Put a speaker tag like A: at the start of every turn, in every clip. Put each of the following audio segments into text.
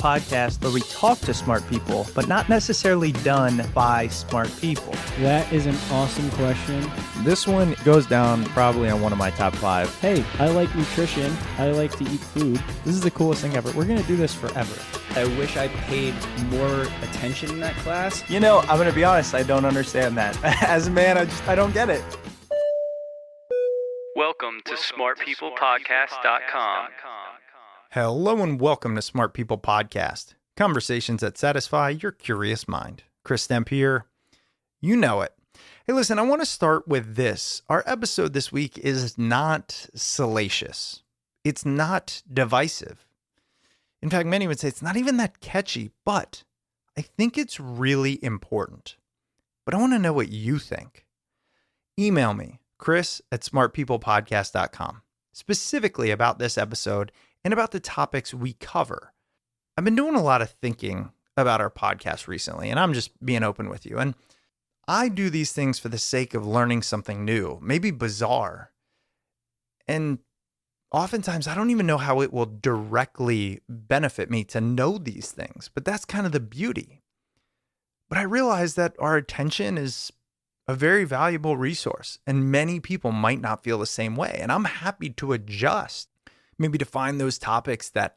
A: podcast where we talk to smart people, but not necessarily done by smart people?
B: That is an awesome question.
A: This one goes down probably on one of my top 5.
B: Hey, I like nutrition. I like to eat food.
A: This is the coolest thing ever. We're going to do this forever.
C: I wish I paid more attention in that class.
A: You know, I'm going to be honest, I don't understand that. As a man, I don't get it.
D: Welcome to smartpeoplepodcast.com.
E: Hello and welcome to Smart People Podcast, conversations that satisfy your curious mind. Chris Stemp here. You know it. Hey, listen, I want to start with this. Our episode this week is not salacious. It's not divisive. In fact, many would say it's not even that catchy, but I think it's really important. But I want to know what you think. Email me, chris@smartpeoplepodcast.com, specifically about this episode and about the topics we cover. I've been doing a lot of thinking about our podcast recently, and I'm just being open with you. And I do these things for the sake of learning something new, maybe bizarre. And oftentimes I don't even know how it will directly benefit me to know these things, but that's kind of the beauty. But I realize that our attention is a very valuable resource, and many people might not feel the same way. And I'm happy to adjust, maybe to find those topics that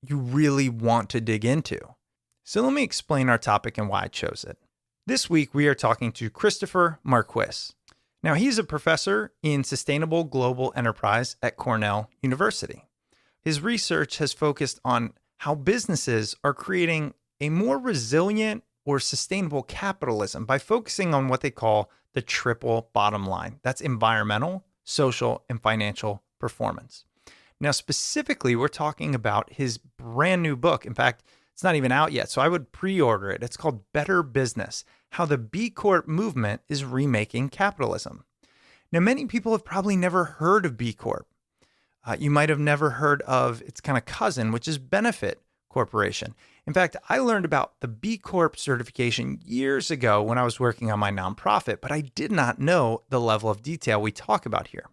E: you really want to dig into. So let me explain our topic and why I chose it. This week, we are talking to Christopher Marquis. Now, he's a professor in sustainable global enterprise at Cornell University. His research has focused on how businesses are creating a more resilient or sustainable capitalism by focusing on what they call the triple bottom line. That's environmental, social, and financial performance. Now, specifically, we're talking about his brand new book. In fact, it's not even out yet, so I would pre-order it. It's called Better Business: How the B Corp Movement is Remaking Capitalism. Now, many people have probably never heard of B Corp. You might have never heard of its kind of cousin, which is Benefit Corporation. In fact, I learned about the B Corp certification years ago when I was working on my nonprofit, but I did not know the level of detail we talk about here.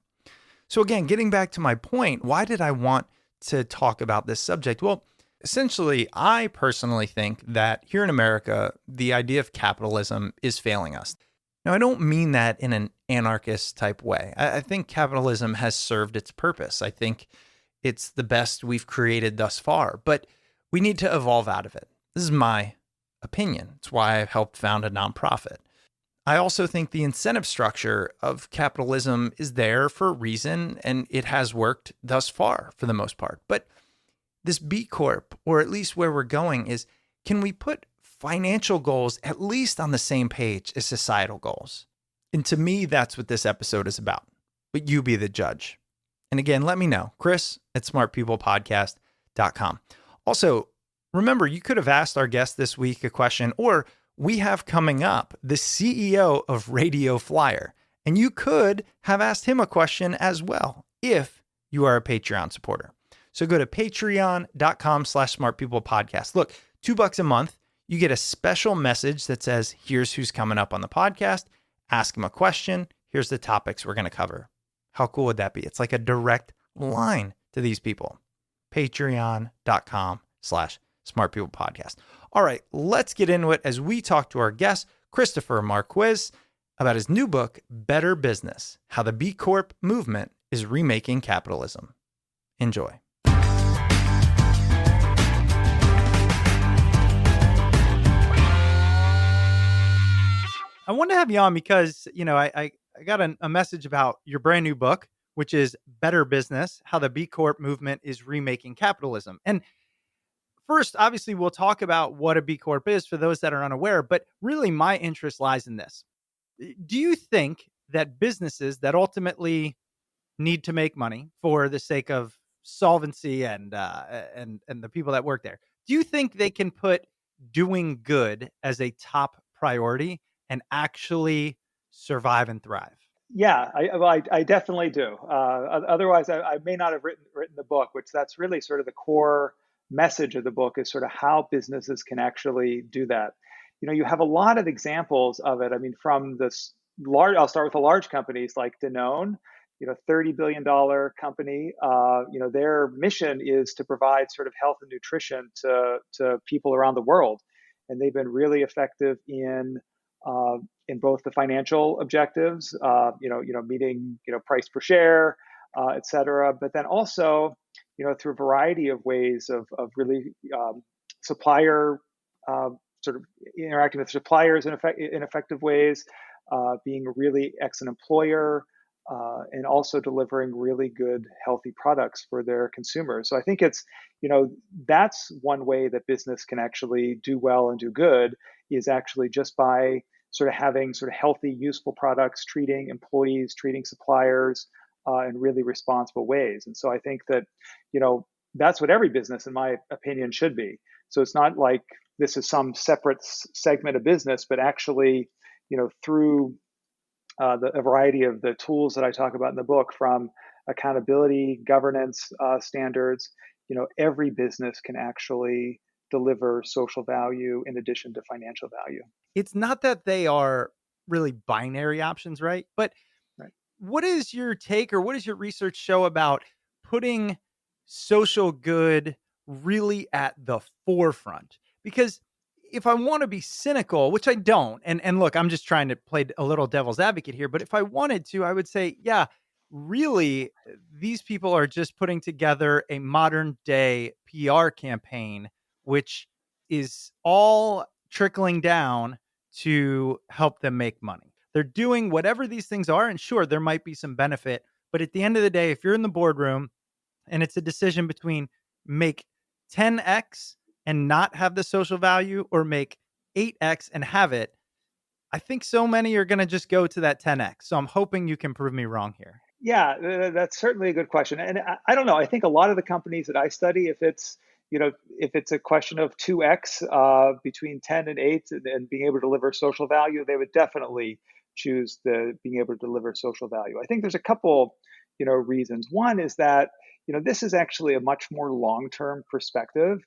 E: So again, getting back to my point, why did I want to talk about this subject? Well, essentially, I personally think that here in America, the idea of capitalism is failing us. Now, I don't mean that in an anarchist type way. I think capitalism has served its purpose. I think it's the best we've created thus far, but we need to evolve out of it. This is my opinion. It's why I've helped found a nonprofit. I also think the incentive structure of capitalism is there for a reason, and it has worked thus far for the most part. But this B Corp, or at least where we're going, is can we put financial goals at least on the same page as societal goals? And to me, that's what this episode is about. But you be the judge. And again, let me know, chris@smartpeoplepodcast.com. Also, remember, you could have asked our guest this week a question, or we have coming up the CEO of Radio Flyer, and you could have asked him a question as well if you are a Patreon supporter. So go to patreon.com/smartpeoplepodcast. Look, $2 a month, you get a special message that says, here's who's coming up on the podcast. Ask him a question. Here's the topics we're going to cover. How cool would that be? It's like a direct line to these people. Patreon.com/smartpeoplepodcast. All right, let's get into it as we talk to our guest, Christopher Marquis, about his new book, Better Business: How the B Corp Movement is Remaking Capitalism. Enjoy.
A: I wanted to have you on because, I got a message about your brand new book, which is Better Business: How the B Corp Movement is Remaking Capitalism. And first, obviously, we'll talk about what a B Corp is for those that are unaware, but really my interest lies in this. Do you think that businesses that ultimately need to make money for the sake of solvency and the people that work there, do you think they can put doing good as a top priority and actually survive and thrive?
F: Yeah, I definitely do. Otherwise, I may not have written the book, which that's really sort of the core message of the book, is sort of how businesses can actually do that. You have a lot of examples of it. I mean, from this large, I'll start with the large companies like Danone $30 billion company. Their mission is to provide sort of health and nutrition to people around the world, and they've been really effective in both the financial objectives, meeting price per share, et cetera, but then also through a variety of ways of really supplier sort of interacting with suppliers in effective ways, being a really excellent employer, and also delivering really good, healthy products for their consumers. So I think that's one way that business can actually do well and do good, is actually just by sort of having sort of healthy, useful products, treating employees, treating suppliers in really responsible ways. And so I think that, that's what every business, in my opinion, should be. So it's not like this is some separate segment of business, but actually, through a variety of the tools that I talk about in the book, from accountability, governance standards, every business can actually deliver social value in addition to financial value.
A: It's not that they are really binary options, right? But
F: Right.
A: what is your take, or what does your research show about putting social good really at the forefront? Because if I want to be cynical, which I don't, and look, I'm just trying to play a little devil's advocate here, but if I wanted to, I would say, yeah, really, these people are just putting together a modern day PR campaign, which is all trickling down to help them make money. They're doing whatever these things are, and sure, there might be some benefit, but at the end of the day, if you're in the boardroom and it's a decision between make 10x and not have the social value, or make 8x and have it, I think so many are going to just go to that 10x. So I'm hoping you can prove me wrong here.
F: Yeah, that's certainly a good question. And I don't know. I think a lot of the companies that I study, if it's a question of 2x between 10 and 8 and being able to deliver social value, they would definitely choose the being able to deliver social value. I think there's a couple, reasons. One is that, this is actually a much more long-term perspective.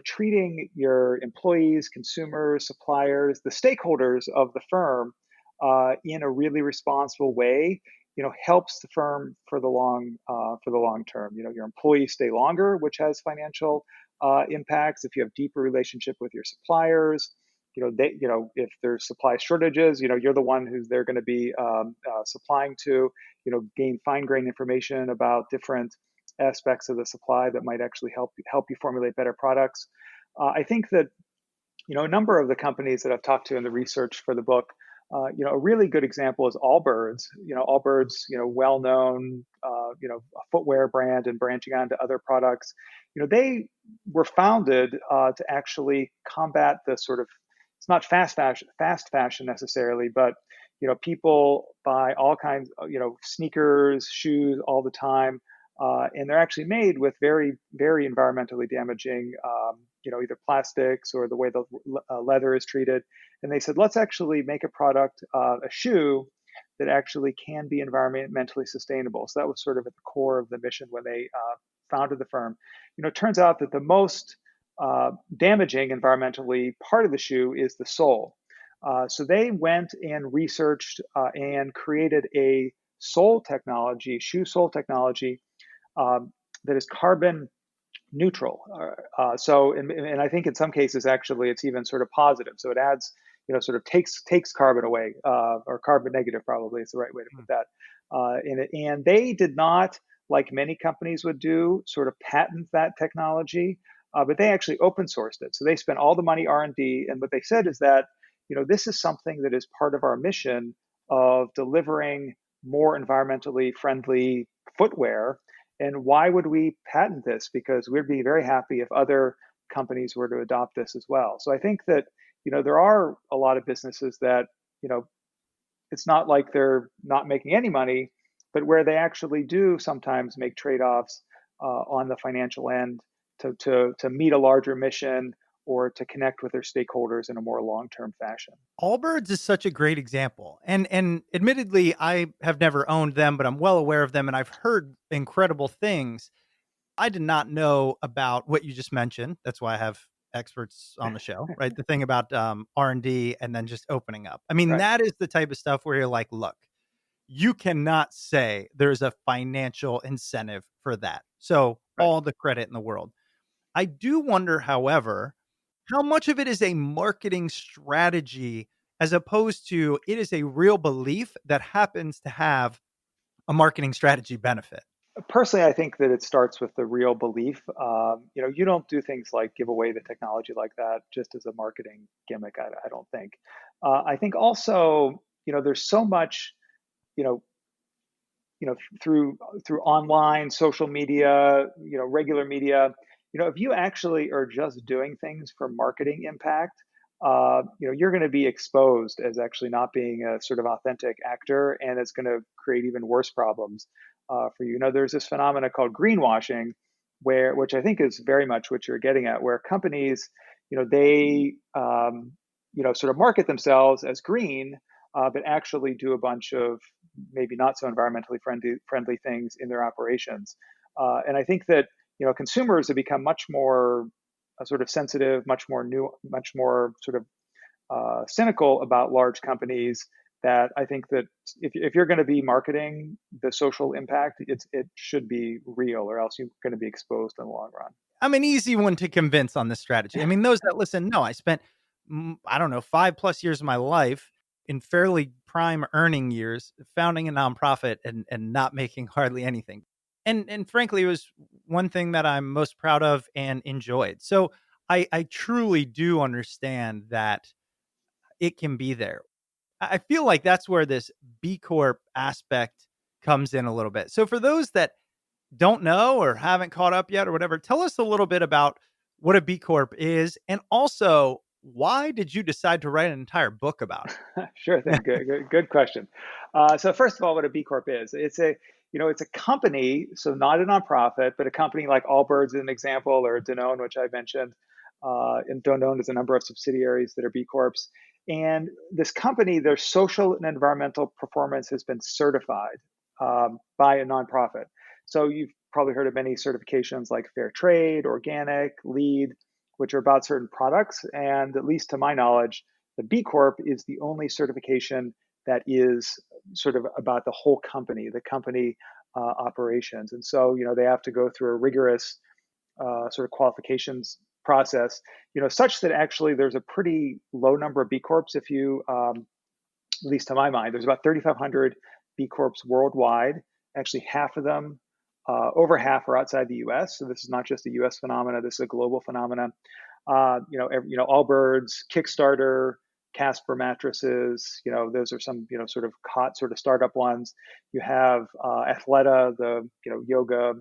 F: Treating your employees, consumers, suppliers, the stakeholders of the firm in a really responsible way, helps the firm for the long term. Your employees stay longer, which has financial impacts. If you have deeper relationship with your suppliers, if there's supply shortages, you're the one who's they're going to be supplying to. Gain fine-grained information about different aspects of the supply that might actually help you formulate better products. I think that a number of the companies that I've talked to in the research for the book, a really good example is Allbirds. Allbirds, well-known, a footwear brand, and branching on to other products. They were founded to actually combat the sort of, it's not fast fashion necessarily, but people buy all kinds, sneakers, shoes all the time, and they're actually made with very, very environmentally damaging, either plastics or the way the leather is treated. And they said, let's actually make a product, a shoe that actually can be environmentally sustainable. So that was sort of at the core of the mission when they founded the firm. It turns out that the most damaging environmentally part of the shoe is the sole. So they went and researched and created a shoe sole technology that is carbon neutral. And I think in some cases, actually, it's even sort of positive. So it adds, sort of takes carbon away, or carbon negative, probably is the right way to put that. And they did not, like many companies would do, sort of patent that technology, but they actually open sourced it. So they spent all the money R&D, and what they said is that, this is something that is part of our mission of delivering more environmentally friendly footwear. And why would we patent this? Because we'd be very happy if other companies were to adopt this as well. So I think that, there are a lot of businesses that, it's not like they're not making any money, but where they actually do sometimes make trade-offs on the financial end to meet a larger mission or to connect with their stakeholders in a more long-term fashion.
A: Allbirds is such a great example. And admittedly, I have never owned them, but I'm well aware of them and I've heard incredible things. I did not know about what you just mentioned. That's why I have experts on the show, right? The thing about R&D and then just opening up. I mean,
F: Right.
A: that is the type of stuff where you're like, look, you cannot say there's a financial incentive for that. So
F: Right.
A: all the credit in the world. I do wonder, however, how much of it is a marketing strategy as opposed to it is a real belief that happens to have a marketing strategy benefit.
F: Personally, I think that it starts with the real belief. You don't do things like give away the technology like that just as a marketing gimmick. I don't think. I think also, there's so much, you know, through online, social media, regular media. If you actually are just doing things for marketing impact, you're going to be exposed as actually not being a sort of authentic actor, and it's going to create even worse problems for you. There's this phenomena called greenwashing, which I think is very much what you're getting at, where companies, they, sort of market themselves as green, but actually do a bunch of maybe not so environmentally friendly things in their operations. And I think that consumers have become much more sort of sensitive, much more sort of cynical about large companies. That I think that if you're going to be marketing the social impact, it should be real, or else you're going to be exposed in the long run.
A: I'm an easy one to convince on this strategy. I mean, those that listen know I spent, I don't know, 5+ years of my life in fairly prime earning years founding a nonprofit and not making hardly anything. And frankly, it was one thing that I'm most proud of and enjoyed. So I truly do understand that it can be there. I feel like that's where this B Corp aspect comes in a little bit. So for those that don't know or haven't caught up yet or whatever, tell us a little bit about what a B Corp is, and also why did you decide to write an entire book about
F: Sure thing. Good question. So first of all, what a B Corp is, it's a company, so not a nonprofit, but a company like Allbirds is an example, or Danone, which I mentioned. And Danone has a number of subsidiaries that are B Corps. And this company, their social and environmental performance has been certified by a nonprofit. So you've probably heard of many certifications like Fair Trade, Organic, LEED, which are about certain products. And at least to my knowledge, the B Corp is the only certification that is sort of about the whole company, the company operations. And so, they have to go through a rigorous sort of qualifications process, such that actually there's a pretty low number of B Corps. If you, at least to my mind, there's about 3,500 B Corps worldwide. Actually, half of them, over half, are outside the U.S. So this is not just a U.S. phenomena. This is a global phenomenon. Allbirds, Kickstarter, Casper mattresses. Those are some sort of hot sort of startup ones. You have Athleta, the yoga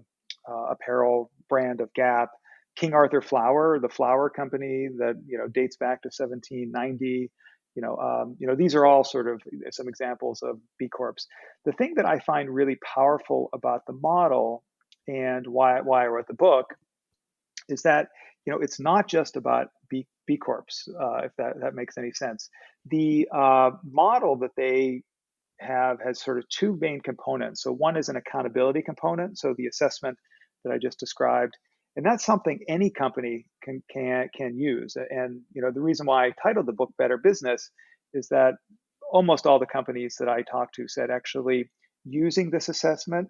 F: apparel brand of Gap. King Arthur Flour, the flour company that dates back to 1790. These are all sort of some examples of B Corps. The thing that I find really powerful about the model, and why I wrote the book, is that it's not just about B Corps, if that makes any sense. The model that they have has sort of two main components. So one is an accountability component, so the assessment that I just described, and that's something any company can use. And the reason why I titled the book Better Business is that almost all the companies that I talked to said actually using this assessment,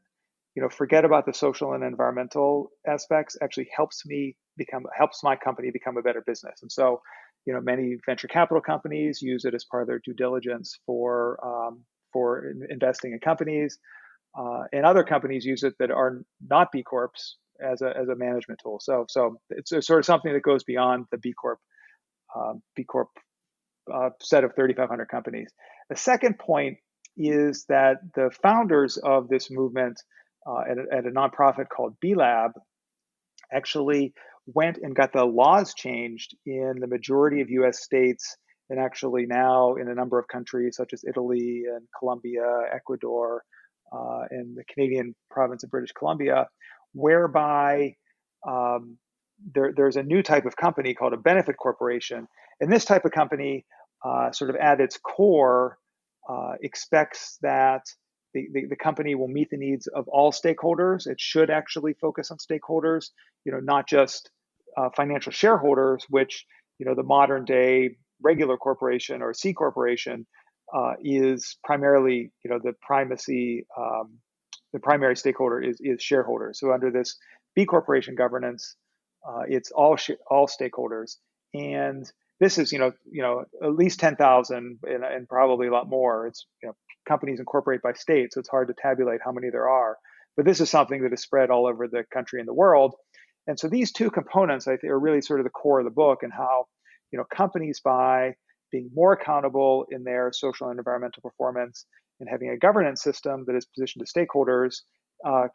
F: forget about the social and environmental aspects, actually helps my company become a better business. And so, many venture capital companies use it as part of their due diligence for investing in companies, and other companies use it that are not B Corps as a management tool. So it's sort of something that goes beyond the B Corp set of 3,500 companies. The second point is that the founders of this movement at a nonprofit called B Lab actually went and got the laws changed in the majority of U.S. states, and actually now in a number of countries such as Italy and Colombia, Ecuador, and the Canadian province of British Columbia, whereby there's a new type of company called a benefit corporation. And this type of company, sort of at its core, expects that the company will meet the needs of all stakeholders. It should actually focus on stakeholders, not just financial shareholders, which the modern day regular corporation or C corporation is primarily, the primary stakeholder is shareholders. So under this B corporation governance, it's all stakeholders, and this is at least 10,000 and probably a lot more. It's companies incorporate by state, so it's hard to tabulate how many there are. But this is something that is spread all over the country and the world. And so these two components, I think, are really sort of the core of the book, and how companies, by being more accountable in their social and environmental performance and having a governance system that is positioned to stakeholders,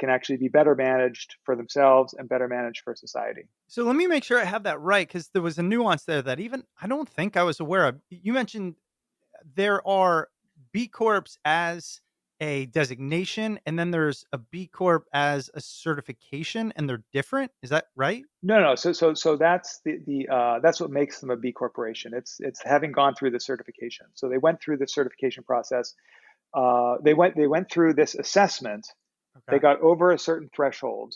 F: can actually be better managed for themselves and better managed for society.
A: So let me make sure I have that right, because there was a nuance there that even I don't think I was aware of. You mentioned there are B Corps as a designation, and then there's a B Corp as a certification, and they're different. Is that right?
F: No, no. So that's that's what makes them a B corporation. It's having gone through the certification. So they went through the certification process. They went through this assessment. They
A: Okay.
F: got over a certain threshold,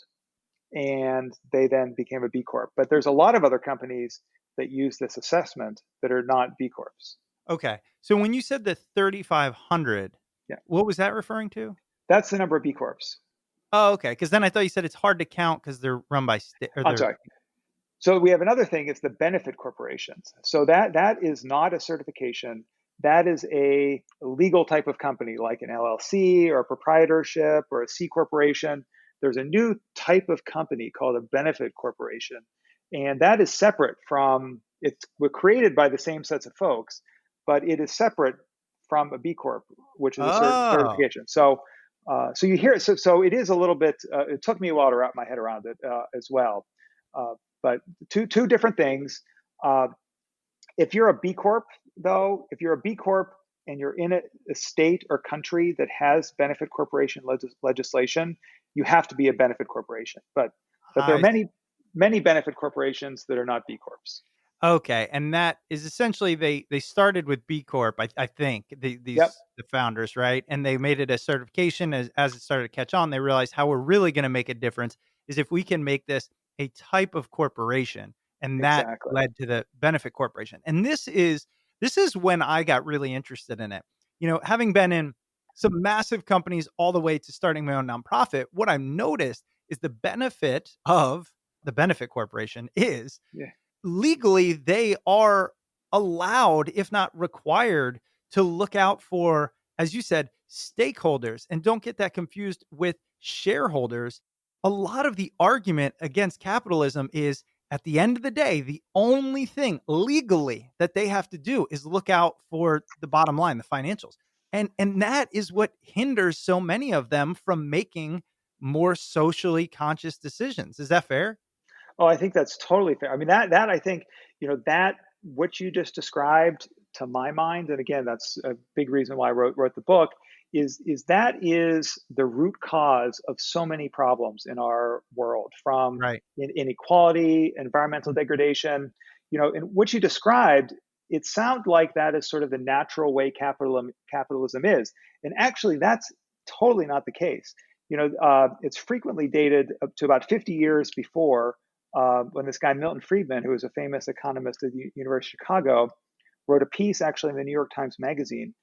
F: and they then became a B Corp. But there's a lot of other companies that use this assessment that are not B Corps.
A: Okay. So when you said the 3,500,
F: Yeah,
A: what was that referring to?
F: that's the number of B Corps.
A: Oh, okay. Because then I thought you said it's hard to count because they're run by state or
F: I'm
A: they're
F: sorry. So we have another thing. It's the benefit corporations. So that is not a certification. That is a legal type of company, like an LLC or a proprietorship or a C corporation. There's a new type of company called a benefit corporation, and that is separate from. It's We're created by the same sets of folks, but it is separate from a B Corp, which is a
A: oh,
F: certification. So you hear it. So it is a little bit. It took me a while to wrap my head around it as well. Uh, but two different things. Uh, if you're a B Corp, though, if you're a B Corp and you're in a state or country that has benefit corporation legislation, you have to be a benefit corporation. But there are
A: I see.
F: many benefit corporations that are not B Corps.
A: Okay, and that is essentially they started with B Corp, I think,
F: Yep,
A: the founders, right? And they made it a certification as it started to catch on, they realized how we're really gonna make a difference is if we can make this a type of corporation, and that
F: exactly.
A: led to the benefit corporation. And this is when I got really interested in it. Having been in some massive companies all the way to starting my own nonprofit, what I've noticed is the benefit of the benefit corporation is
F: Yeah,
A: legally they are allowed, if not required, to look out for, as you said, stakeholders. And don't get that confused with shareholders. A lot of the argument against capitalism is at the end of the day, the only thing legally that they have to do is look out for the bottom line, the financials. And that is what hinders so many of them from making more socially conscious decisions. Is that fair?
F: oh, I think that's totally fair. I mean, that I think, that what you just described, to my mind, and again, that's a big reason why I wrote the book, is that is the root cause of so many problems in our world, from
A: Right.
F: inequality, environmental degradation. And what you described, it sounds like that is sort of the natural way capitalism is, and actually, that's totally not the case. It's frequently dated up to about 50 years before, when this guy Milton Friedman, who was a famous economist at the University of Chicago, wrote a piece actually in the New York Times Magazine,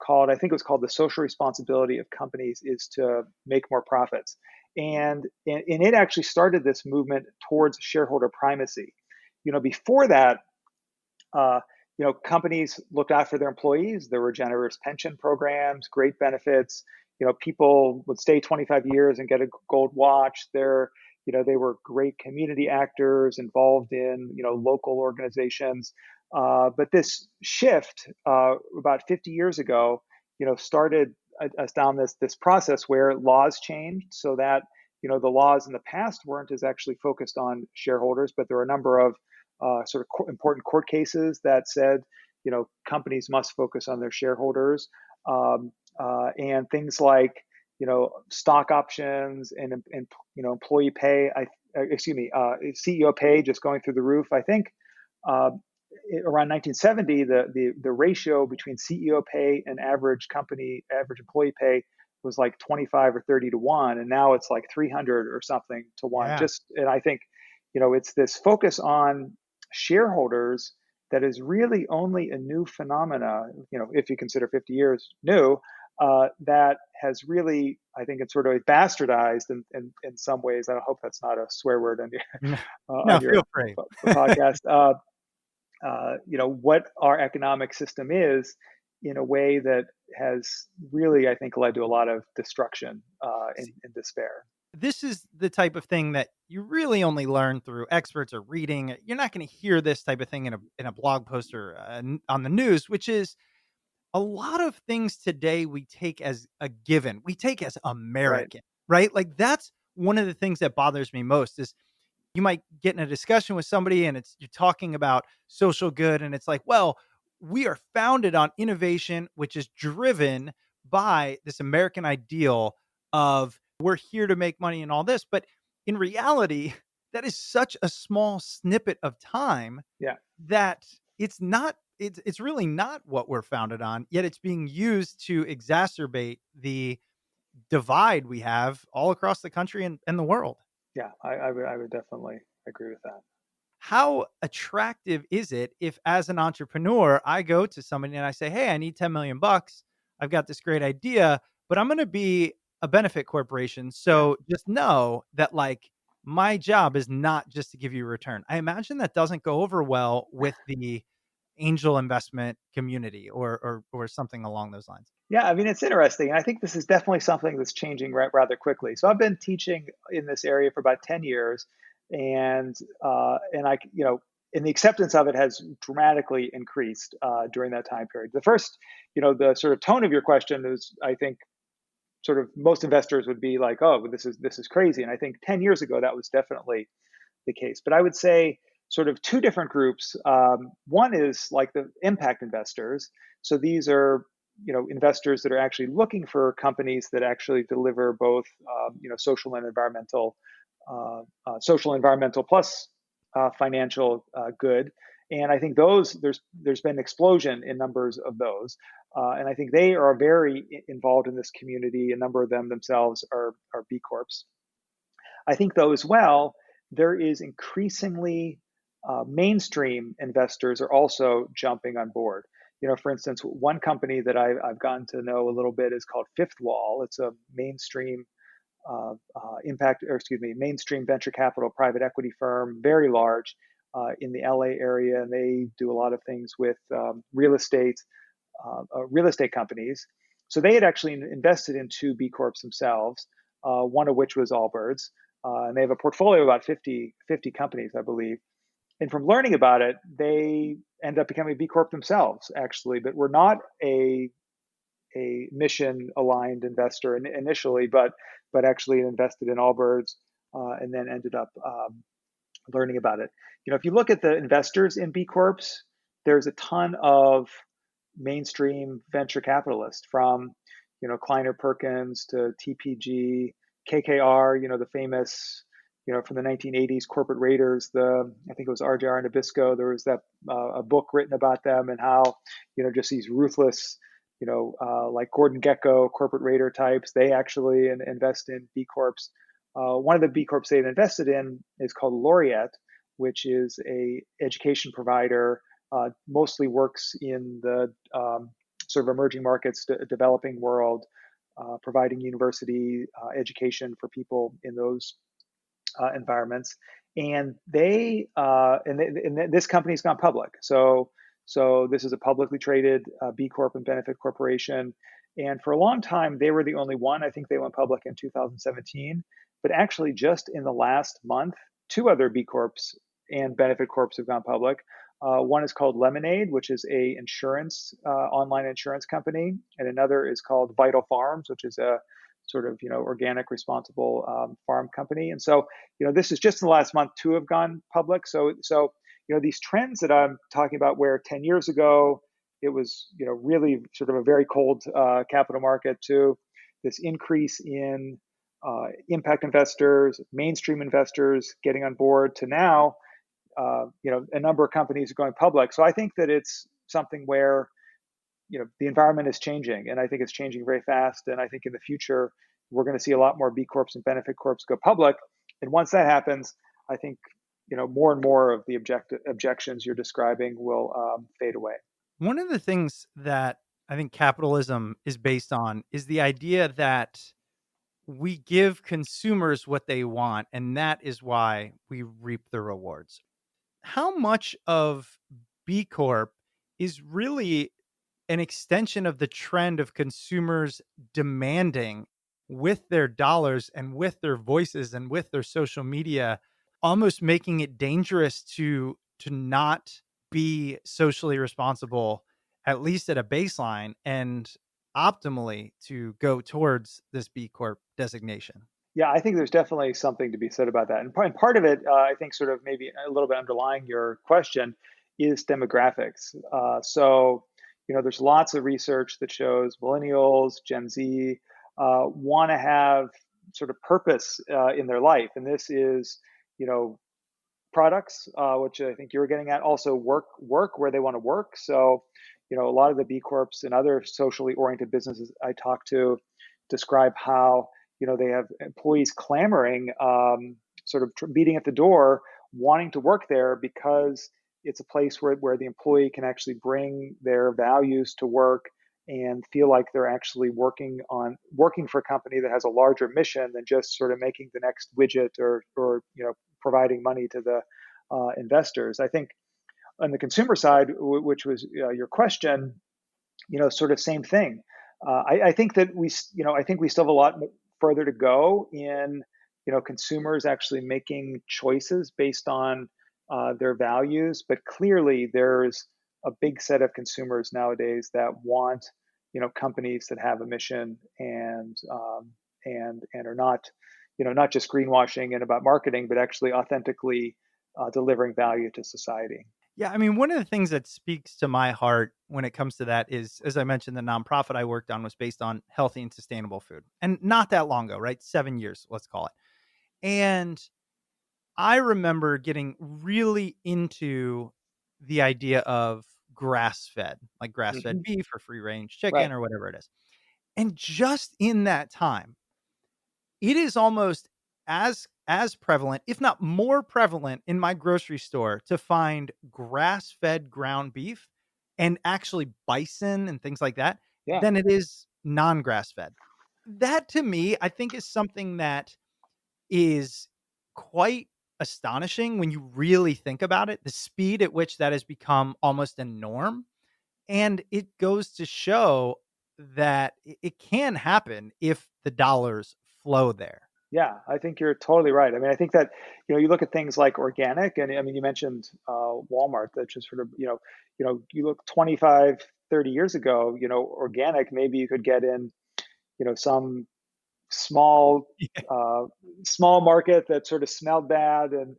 F: called, I think it was called "The Social Responsibility of Companies is to Make More Profits," and it actually started this movement towards shareholder primacy. Before that, uh, companies looked after their employees. There were generous pension programs, great benefits. People would stay 25 years and get a gold watch. They were great community actors involved in, local organizations. But this shift, about 50 years ago, started us down this process where laws changed, so that, the laws in the past weren't as actually focused on shareholders, but there were a number of sort of important court cases that said, companies must focus on their shareholders, and things like, stock options and employee pay. Excuse me, CEO pay just going through the roof. I think uh, around 1970, the ratio between CEO pay and average employee pay was like 25 or 30 to 1, and now it's like 300 or something to 1.
A: Yeah.
F: And I think, it's this focus on shareholders that is really only a new phenomena, if you consider 50 years new, that has really, I think it's sort of bastardized in some ways. I hope that's not a swear word on
A: No,
F: on
A: no,
F: your
A: feel free.
F: podcast. What our economic system is in a way that has really, I think, led to a lot of destruction and despair.
A: This is the type of thing that you really only learn through experts or reading. You're not going to hear this type of thing in a blog post or on the news, which is a lot of things today we take as a given. We take as
F: Right.
A: American, right? Like that's one of the things that bothers me most is you might get in a discussion with somebody and you're talking about social good and it's like, well, we are founded on innovation which is driven by this American ideal of we're here to make money and all this, but in reality that is such a small snippet of time
F: Yeah.
A: that it's really not what we're founded on, yet it's being used to exacerbate the divide we have all across the country and the world.
F: Yeah. I would definitely agree with that.
A: How attractive is it if as an entrepreneur I go to somebody and I say, "Hey, I need 10 million bucks. I've got this great idea, but I'm going to be a benefit corporation.
F: Yeah.
A: So just know that like my job is not just to give you a return." I imagine that doesn't go over well with the angel investment community or something along those lines.
F: Yeah, I mean, it's interesting. I think this is definitely something that's changing rather quickly. So I've been teaching in this area for about 10 years, and and the acceptance of it has dramatically increased during that time period. The first, the sort of tone of your question is, I think, sort of most investors would be like, "Oh, this is crazy." And I think 10 years ago that was definitely the case. But I would say sort of two different groups. One is like the impact investors. So these are investors that are actually looking for companies that actually deliver both social and environmental plus financial good. And I think those there's been an explosion in numbers of those, and I think they are very involved in this community. A number of them themselves are B Corps. I think, though, as well, there is increasingly mainstream investors are also jumping on board. For instance, one company that I've gotten to know a little bit is called Fifth Wall. It's a mainstream mainstream venture capital private equity firm, very large in the LA area, and they do a lot of things with real estate companies. So they had actually invested in two B Corps themselves, one of which was Allbirds. And they have a portfolio of about 50 companies, I believe. And from learning about it, they end up becoming a B Corp themselves, actually, but were not a mission aligned investor initially, but actually invested in Allbirds and then ended up learning about it. If you look at the investors in B Corps, there's a ton of mainstream venture capitalists from, Kleiner Perkins to TPG, KKR, the famous, from the 1980s corporate raiders, I think it was RJR and Nabisco. There was that a book written about them and how, just these ruthless, like Gordon Gekko corporate raider types, they actually invest in B Corps. One of the B Corps they've invested in is called Laureate, which is a education provider, mostly works in the sort of emerging markets, developing world, providing university education for people in those environments. And this company's gone public. So this is a publicly traded B Corp and benefit corporation. And for a long time, they were the only one. I think they went public in 2017. But actually, just in the last month, two other B Corps and benefit corps have gone public. One is called Lemonade, which is a online insurance company, and another is called Vital Farms, which is a sort of organic, responsible farm company. And so this is just in the last month, two have gone public. So these trends that I'm talking about, where 10 years ago it was really sort of a very cold capital market, to this increase in impact investors, mainstream investors getting on board, to now a number of companies are going public. So I think that it's something where the environment is changing, and I think it's changing very fast. And I think in the future we're going to see a lot more B Corps and benefit corps go public. And once that happens, I think more and more of the objections you're describing will fade away.
A: One of the things that I think capitalism is based on is the idea that we give consumers what they want, and that is why we reap the rewards. How much of B Corp is really an extension of the trend of consumers demanding with their dollars and with their voices and with their social media, almost making it dangerous to not be socially responsible, at least at a baseline, and optimally to go towards this B Corp designation?
F: Yeah, I think there's definitely something to be said about that. And part of it, I think, sort of maybe a little bit underlying your question, is demographics. There's lots of research that shows millennials, Gen Z, want to have sort of purpose in their life. And this is, you know, products, which I think you were getting at, also work where they want to work. So, a lot of the B Corps and other socially oriented businesses I talk to describe how they have employees clamoring, sort of beating at the door, wanting to work there because it's a place where the employee can actually bring their values to work and feel like they're actually working for a company that has a larger mission than just sort of making the next widget or providing money to the investors. I think on the consumer side, which was your question, sort of same thing. I think that I think we still have a lot further to go in, consumers actually making choices based on their values. But clearly, there's a big set of consumers nowadays that want, companies that have a mission and are not, not just greenwashing and about marketing, but actually authentically delivering value to society.
A: Yeah, I mean, one of the things that speaks to my heart when it comes to that is, as I mentioned, the nonprofit I worked on was based on healthy and sustainable food. And not that long ago, right? 7 years, let's call it. And I remember getting really into the idea of grass fed, like grass fed
F: Mm-hmm.
A: beef or free range chicken
F: Right.
A: or whatever it is. And just in that time, it is almost as prevalent, if not more prevalent, in my grocery store to find grass-fed ground beef and actually bison and things like that
F: Yeah.
A: than it is non-grass fed. That to me, I think is something that is quite astonishing when you really think about it, the speed at which that has become almost a norm. And it goes to show that it can happen if the dollars flow there.
F: Yeah, I think you're totally right. I mean, I think that, you look at things like organic, and I mean, you mentioned Walmart, that just sort of, you look 25, 30 years ago, organic, maybe you could get in, some small, small market that sort of smelled bad, and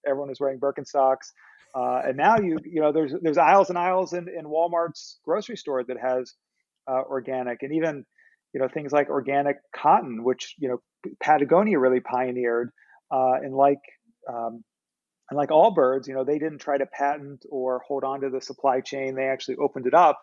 F: everyone was wearing Birkenstocks. And now there's aisles and aisles in Walmart's grocery store that has organic, and even things like organic cotton, which Patagonia really pioneered, and like Allbirds, they didn't try to patent or hold on to the supply chain. They actually opened it up,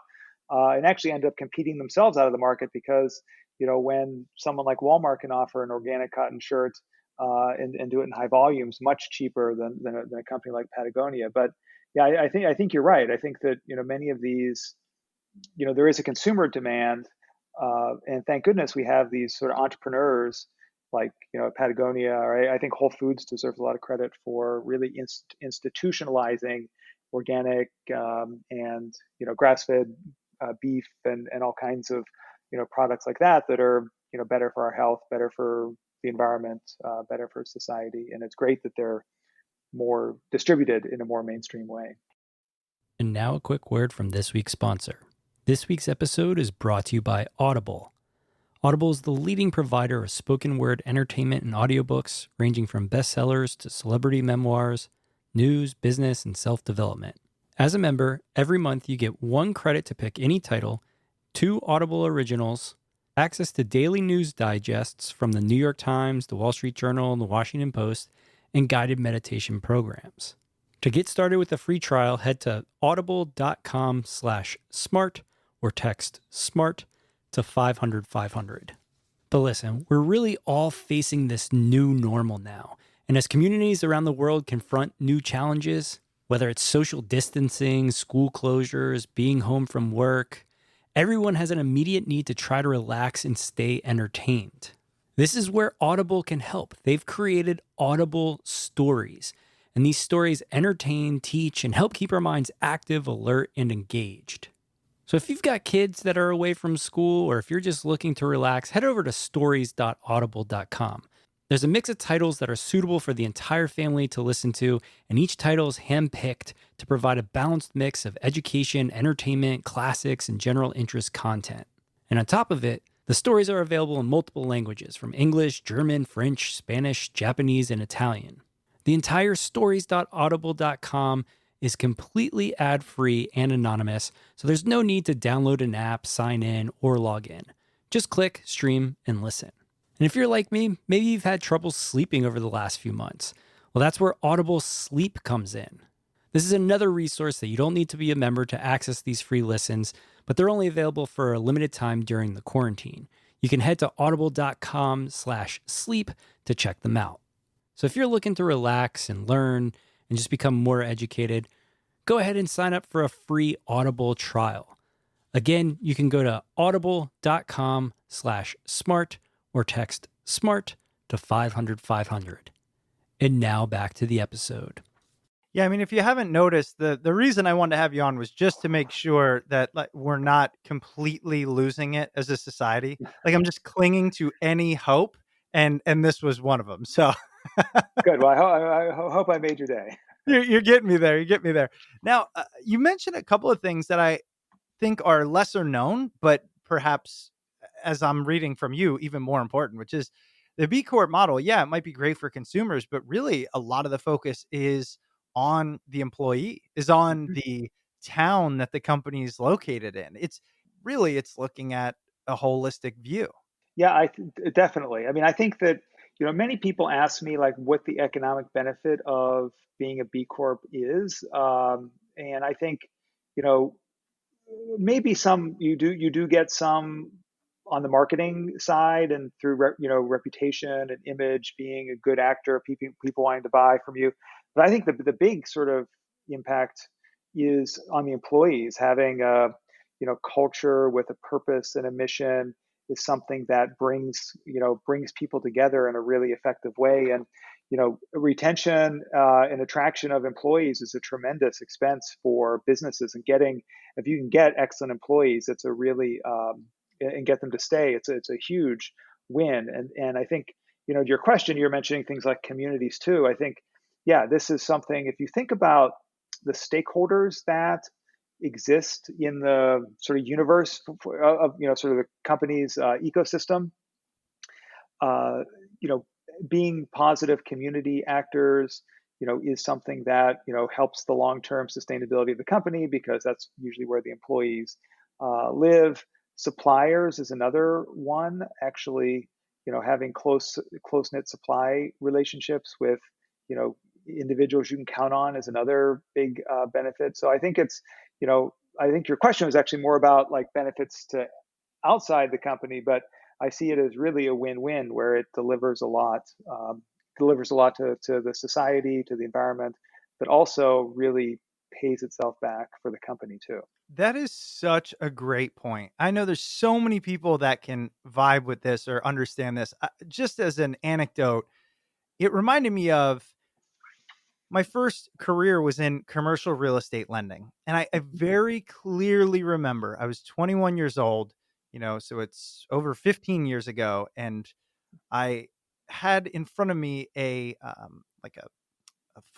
F: and actually ended up competing themselves out of the market because when someone like Walmart can offer an organic cotton shirt and do it in high volumes, much cheaper than a company like Patagonia. But yeah, I think you're right. I think that many of these, there is a consumer demand, and thank goodness we have these sort of entrepreneurs like Patagonia, or I think Whole Foods deserves a lot of credit for really institutionalizing organic, and grass-fed beef and all kinds of products like that are better for our health, better for the environment, better for society. And it's great that they're more distributed in a more mainstream way.
B: And now a quick word from this week's sponsor. This week's episode is brought to you by Audible. Audible is the leading provider of spoken word entertainment and audiobooks, ranging from bestsellers to celebrity memoirs, news, business, and self-development. As a member, every month you get 1 credit to pick any title, 2 Audible originals, access to daily news digests from the New York Times, the Wall Street Journal, and the Washington Post, and guided meditation programs. To get started with a free trial, head to audible.com/smart or text SMART to 500 500. But listen, we're really all facing this new normal now, And as communities around the world confront new challenges, whether it's social distancing, school closures, being home from work, everyone has an immediate need to try to relax and stay entertained. This is where Audible can help. They've created Audible Stories, and these stories entertain, teach, and help keep our minds active, alert, and engaged. So if you've got kids that are away from school, or if you're just looking to relax, head over to stories.audible.com. There's a mix of titles that are suitable for the entire family to listen to, and each title is handpicked to provide a balanced mix of education, entertainment, classics, and general interest content. And on top of it, the stories are available in multiple languages, from English, German, French, Spanish, Japanese, and Italian. The entire stories.audible.com is completely ad-free and anonymous, so there's no need to download an app, sign in, or log in. Just click, stream, and listen. And if you're like me, maybe you've had trouble sleeping over the last few months. Well, that's where Audible Sleep comes in. This is another resource that you don't need to be a member to access these free listens, but they're only available for a limited time during the quarantine. You can head to audible.com/sleep to check them out. So if you're looking to relax and learn and just become more educated, go ahead and sign up for a free Audible trial. Again, you can go to audible.com/smart or text SMART to 500-500. And now back to the episode.
A: Yeah, I mean, if you haven't noticed, the reason I wanted to have you on was just to make sure that we're not completely losing it as a society. Like, I'm just clinging to any hope, and this was one of them. So
F: Good. Well, I hope I made your day.
A: you're getting me there. You get me there. Now, you mentioned a couple of things that I think are lesser known, but perhaps, as I'm reading from you, even more important, which is the B Corp model. Yeah, it might be great for consumers, but really a lot of the focus is on the employee, is on the town that the company is located in. It's looking at a holistic view.
F: Yeah, definitely. I mean, I think that, many people ask me like what the economic benefit of being a B Corp is. And I think, you know, maybe some you do get some on the marketing side and through reputation and image, being a good actor, people wanting to buy from you. But I think the big sort of impact is on the employees. Having a culture with a purpose and a mission is something that brings people together in a really effective way. And retention and attraction of employees is a tremendous expense for businesses. And if you can get excellent employees, it's a really and get them to stay, it's a huge win. And I think your question, you're mentioning things like communities too. I think, yeah, this is something. If you think about the stakeholders that exist in the sort of universe of sort of the company's ecosystem, uh, you know, being positive community actors, is something that helps the long-term sustainability of the company, because that's usually where the employees live. Suppliers is another one. Actually, having close-knit supply relationships with individuals you can count on is another big benefit. So I think I think your question was actually more about like benefits to outside the company, but I see it as really a win-win where it delivers a lot to the society, to the environment, but also really pays itself back for the company too.
A: That is such a great point. I know there's so many people that can vibe with this or understand this. Just as an anecdote, it reminded me of my first career was in commercial real estate lending. And I very clearly remember I was 21 years old, so it's over 15 years ago. And I had in front of me like a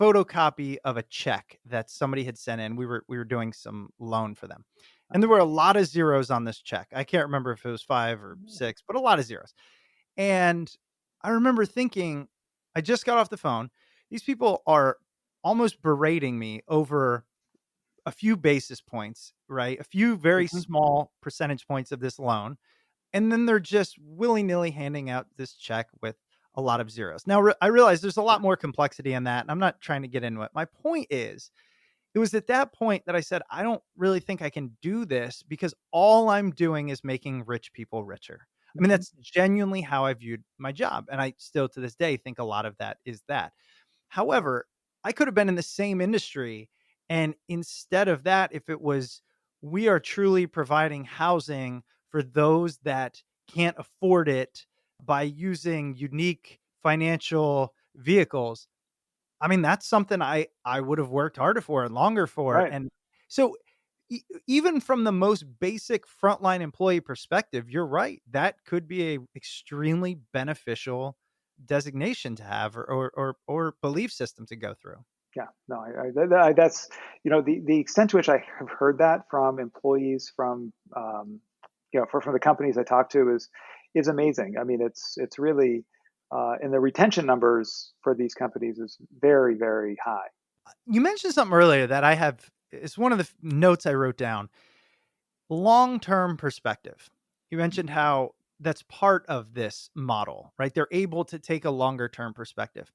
A: photocopy of a check that somebody had sent in. We were doing some loan for them. And there were a lot of zeros on this check. I can't remember if it was 5 or 6, but a lot of zeros. And I remember thinking, I just got off the phone. These people are almost berating me over a few basis points, right? A few very small percentage points of this loan. And then they're just willy-nilly handing out this check with a lot of zeros. Now, I realize there's a lot more complexity in that, and I'm not trying to get into it. My point is, it was at that point that I said, I don't really think I can do this, because all I'm doing is making rich people richer. I mean, that's genuinely how I viewed my job. And I still to this day think a lot of that is that. However, I could have been in the same industry. And instead of that, if it was, we are truly providing housing for those that can't afford it by using unique financial vehicles. I mean, that's something I would have worked harder for and longer for.
F: Right.
A: And so even from the most basic frontline employee perspective, you're right. That could be a extremely beneficial designation to have or belief system to go through.
F: Yeah, no, that's the extent to which I have heard that from employees from from the companies I talk to is amazing. I mean, it's really and the retention numbers for these companies is very, very high.
A: You mentioned something earlier that I have, it's one of the notes I wrote down. Long-term perspective. You mentioned how that's part of this model, right? They're able to take a longer term perspective.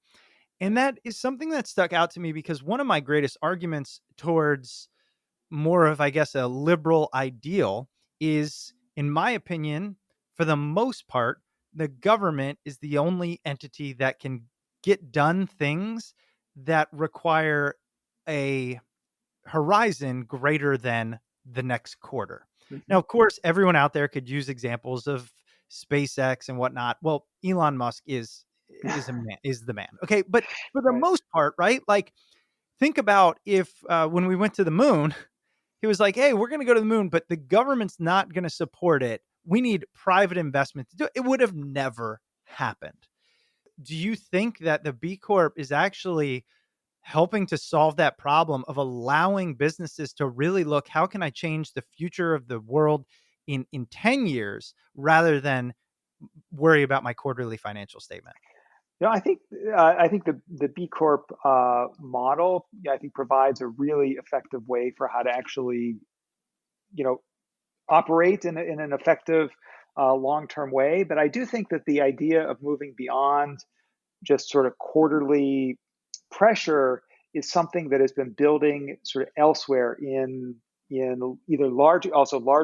A: And that is something that stuck out to me because one of my greatest arguments towards more of, I guess, a liberal ideal is, in my opinion, for the most part, the government is the only entity that can get done things that require a horizon greater than the next quarter.
F: Hmm.
A: Now, of course, everyone out there could use examples of SpaceX and whatnot. Well, Elon Musk is the man. Okay, but for the
F: Right.
A: most part, right? Like, think about if when we went to the moon, he was like, "Hey, we're going to go to the moon, but the government's not going to support it. We need private investment to do it." It would have never happened. Do you think that the B Corp is actually helping to solve that problem of allowing businesses to really look, how can I change the future of the world in 10 years rather than worry about my quarterly financial statement?
F: I think the B Corp model, I think, provides a really effective way for how to actually you know operate in an effective long-term way. But I do think that the idea of moving beyond just sort of quarterly pressure is something that has been building sort of elsewhere in either large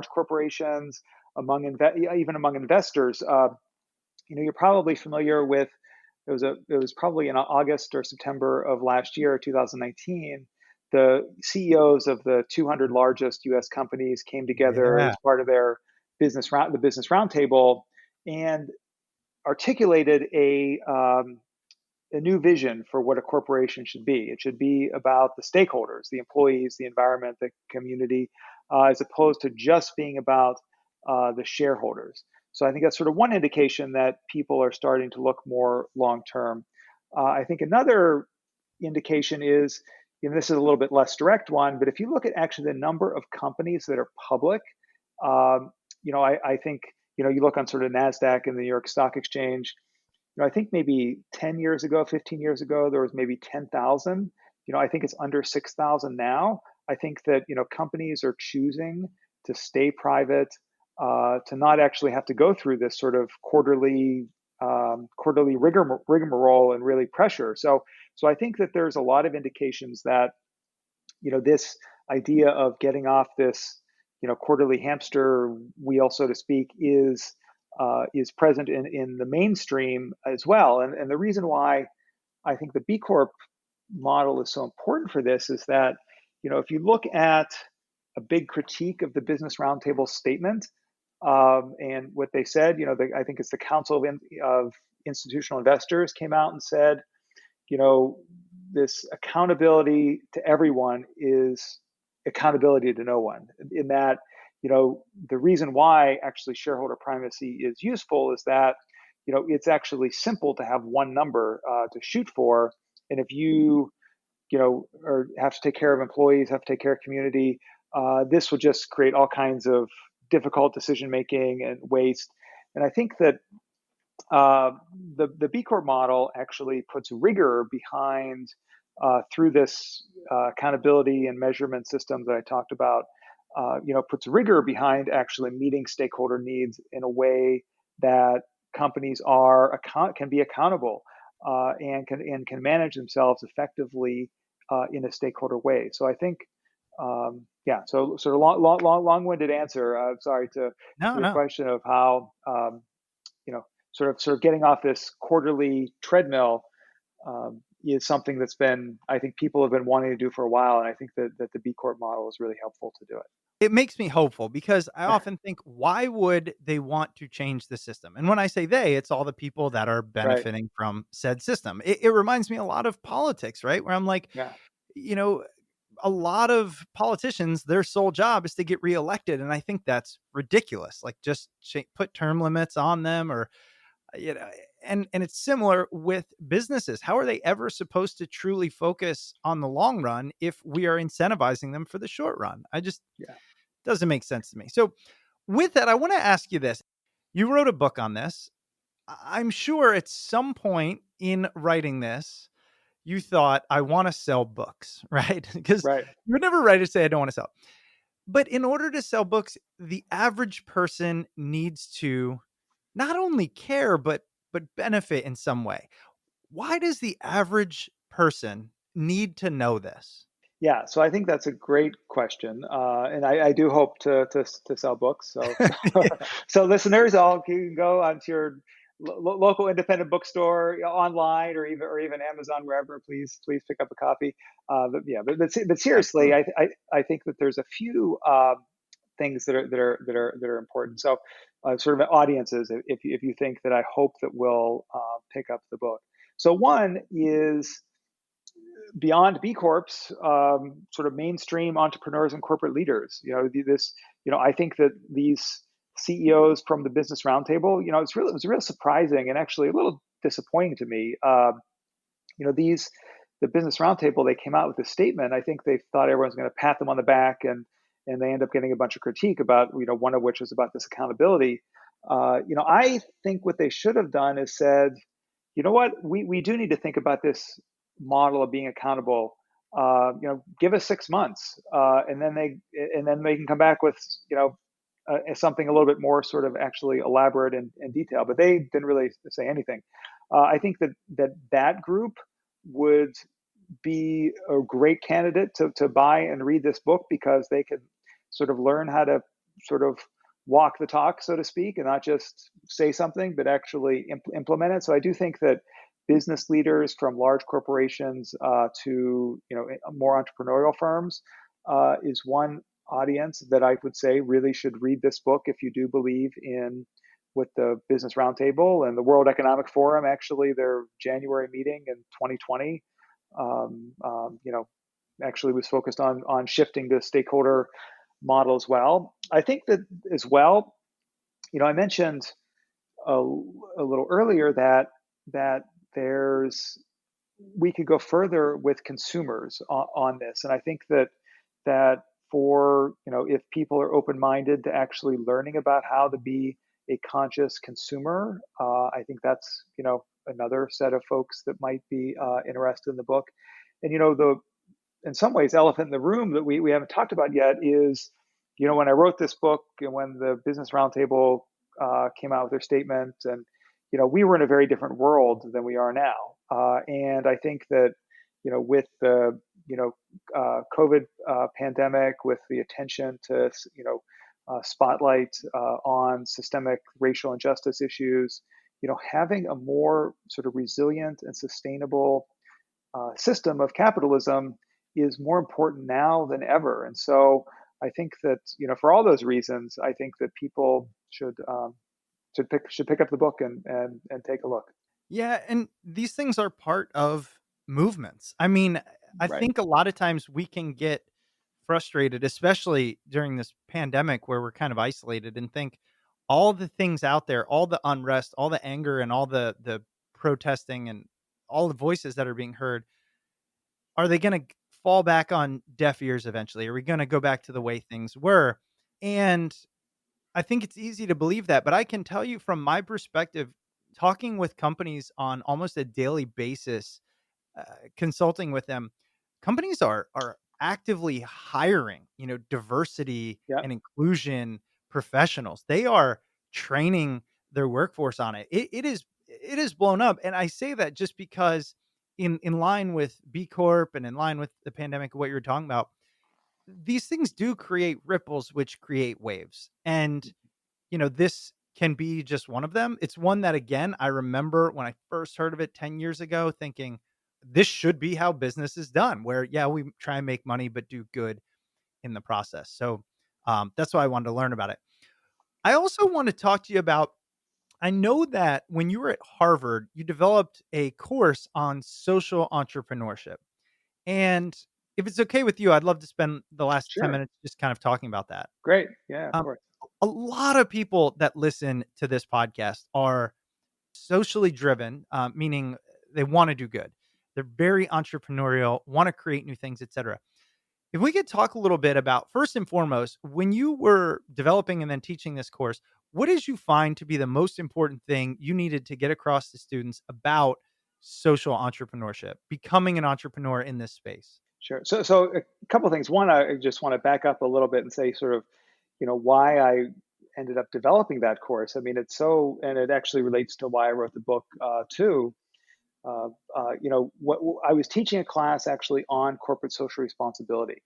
F: corporations, even among investors. You're probably familiar with, it was probably in August or September of last year, 2019. The CEOs of the 200 largest U.S. companies came together
A: Yeah.
F: as part of their the business roundtable, and articulated a new vision for what a corporation should be. It should be about the stakeholders, the employees, the environment, the community, as opposed to just being about the shareholders. So I think that's sort of one indication that people are starting to look more long term. I think another indication is, this is a little bit less direct one, but if you look at actually the number of companies that are public, I think, you look on sort of NASDAQ and the New York Stock Exchange, I think maybe 10 years ago, 15 years ago, there was maybe 10,000. I think it's under 6,000 now. I think that, companies are choosing to stay private, to not actually have to go through this sort of quarterly rigmarole and really pressure. So I think that there's a lot of indications that, this idea of getting off this, quarterly hamster wheel, so to speak, is present in the mainstream as well. And the reason why I think the B Corp model is so important for this is that, if you look at a big critique of the Business Roundtable statement, and what they said, I think it's the Council of Institutional Investors came out and said, this accountability to everyone is accountability to no one. In that, the reason why actually shareholder primacy is useful is that, it's actually simple to have one number to shoot for. And if or have to take care of employees, have to take care of community, this will just create all kinds of difficult decision making and waste. And I think that the B Corp model actually puts rigor behind, through this accountability and measurement system that I talked about, puts rigor behind actually meeting stakeholder needs in a way that companies can be accountable, and can manage themselves effectively in a stakeholder way. So I think, yeah. So sort of long-winded answer. I'm sorry to
A: No,
F: your
A: no.
F: question of how sort of getting off this quarterly treadmill is something that's been, I think people have been wanting to do for a while. And I think that the B Corp model is really helpful to do
A: It makes me hopeful because I often think, why would they want to change the system? And when I say they, it's all the people that are
F: Right.
A: benefiting from said system. It reminds me a lot of politics, right? Where I'm like,
F: Yeah.
A: you know, a lot of politicians, their sole job is to get reelected. And I think that's ridiculous. Like just put term limits on them or, you know, and it's similar with businesses. How are they ever supposed to truly focus on the long run if we are incentivizing them for the short run? I just
F: Yeah.
A: doesn't make sense to me. So with that, I want to ask you this. You wrote a book on this. I'm sure at some point in writing this, you thought, I want to sell books, right? Because
F: Right.
A: you would never write to say, I don't want to sell. But in order to sell books, the average person needs to not only care, but benefit in some way. Why does the average person need to know this?
F: Yeah, so I think that's a great question, and I do hope to sell books. So,
A: Yeah.
F: so listeners, all you can go onto your local independent bookstore, online, or even Amazon, wherever. Please pick up a copy. But yeah, but seriously,
A: Absolutely.
F: I think that there's a few things that are important. So, sort of audiences, if you think that I hope that will pick up the book. So one is beyond B Corps, sort of mainstream entrepreneurs and corporate leaders. I think that these CEOs from the Business Roundtable, it was real surprising and actually a little disappointing to me. These the Business Roundtable, they came out with a statement. I think they thought everyone's going to pat them on the back, and they end up getting a bunch of critique about, one of which was about this accountability. I think what they should have done is said, you know what, we do need to think about this model of being accountable. Give us 6 months, and then they can come back with something a little bit more sort of actually elaborate and detailed. But they didn't really say anything. I think that group would be a great candidate to buy and read this book, because they could sort of learn how to sort of walk the talk, so to speak, and not just say something, but actually implement it. So I do think that business leaders from large corporations to more entrepreneurial firms is one audience that I would say really should read this book if you do believe in what the Business Roundtable and the World Economic Forum, actually their January meeting in 2020, um, um, you know, actually was focused on shifting to stakeholder model as well. I think that as well, I mentioned a little earlier that there's we could go further with consumers on this, and I think that for if people are open-minded to actually learning about how to be a conscious consumer, I think that's another set of folks that might be interested in the book. And the in some ways elephant in the room that we haven't talked about yet is, when I wrote this book and when the Business Roundtable came out with their statement, and we were in a very different world than we are now. And I think that with the COVID pandemic, with the attention to spotlight on systemic racial injustice issues, having a more sort of resilient and sustainable system of capitalism is more important now than ever. And so I think that for all those reasons, I think that people should pick up the book and take a look.
A: Yeah, and these things are part of movements. I mean, I
F: Right.
A: think a lot of times we can get frustrated, especially during this pandemic where we're kind of isolated, and think all the things out there, all the unrest, all the anger, and all the protesting, and all the voices that are being heard, are they going to fall back on deaf ears eventually? Are we going to go back to the way things were? And I think it's easy to believe that, but I can tell you from my perspective, talking with companies on almost a daily basis, uh, consulting with them, companies are actively hiring, diversity
F: Yeah.
A: and inclusion professionals. They are training their workforce on it. It is blown up, and I say that just because in line with B Corp and in line with the pandemic, what you're talking about, these things do create ripples, which create waves, and this can be just one of them. It's one that, again, I remember when I first heard of it 10 years ago thinking, this should be how business is done, where, yeah, we try and make money, but do good in the process. So that's why I wanted to learn about it. I also want to talk to you about, I know that when you were at Harvard, you developed a course on social entrepreneurship. And if it's okay with you, I'd love to spend the last 10
F: Sure.
A: minutes just kind of talking about that.
F: Great. Yeah, of
A: Um,
F: course.
A: a lot of people that listen to this podcast are socially driven, meaning they want to do good. They're very entrepreneurial, want to create new things, etc. If we could talk a little bit about, first and foremost, when you were developing and then teaching this course, what did you find to be the most important thing you needed to get across to students about social entrepreneurship, becoming an entrepreneur in this space?
F: Sure. So a couple of things. One, I just want to back up a little bit and say sort of, why I ended up developing that course. I mean, it's so, and it actually relates to why I wrote the book too. I was teaching a class actually on corporate social responsibility,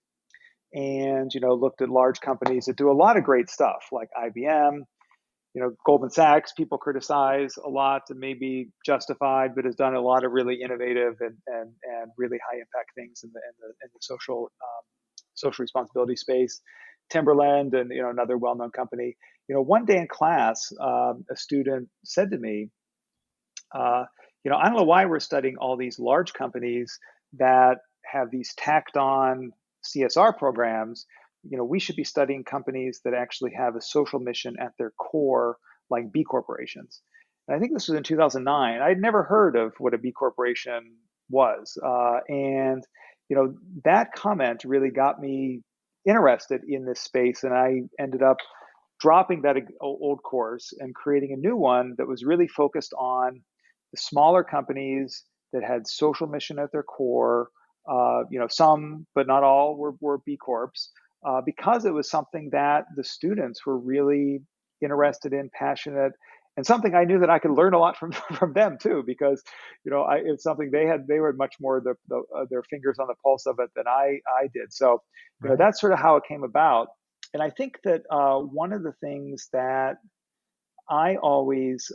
F: and looked at large companies that do a lot of great stuff, like IBM. Goldman Sachs, people criticize a lot and maybe justified, but has done a lot of really innovative and really high impact things in the social responsibility space. Timberland and another well known company. One day in class, a student said to me, I don't know why we're studying all these large companies that have these tacked on CSR programs. We should be studying companies that actually have a social mission at their core, like B corporations. And I think this was in 2009. I'd never heard of what a B corporation was. And that comment really got me interested in this space. And I ended up dropping that old course and creating a new one that was really focused on the smaller companies that had social mission at their core. Some, but not all, were B Corps, because it was something that the students were really interested in, passionate, and something I knew that I could learn a lot from from them too, because it's something they were much more their fingers on the pulse of it than I did. So
A: Right.
F: that's sort of how it came about. And I think that one of the things that I always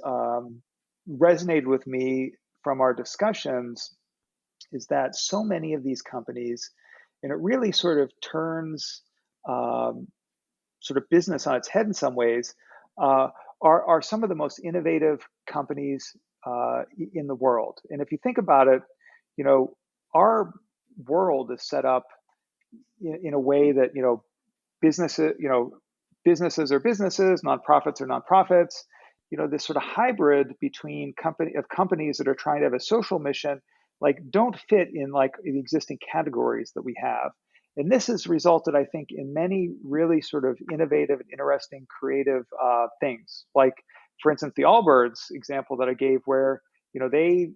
F: resonated with me from our discussions is that so many of these companies, and it really sort of turns um, sort of business on its head in some ways, uh, are some of the most innovative companies in the world. And if you think about it, our world is set up in a way that businesses, businesses are businesses, nonprofits are nonprofits. This sort of hybrid between companies that are trying to have a social mission, like don't fit in like the existing categories that we have. And this has resulted, I think, in many really sort of innovative and interesting, creative things. Like, for instance, the Allbirds example that I gave, where they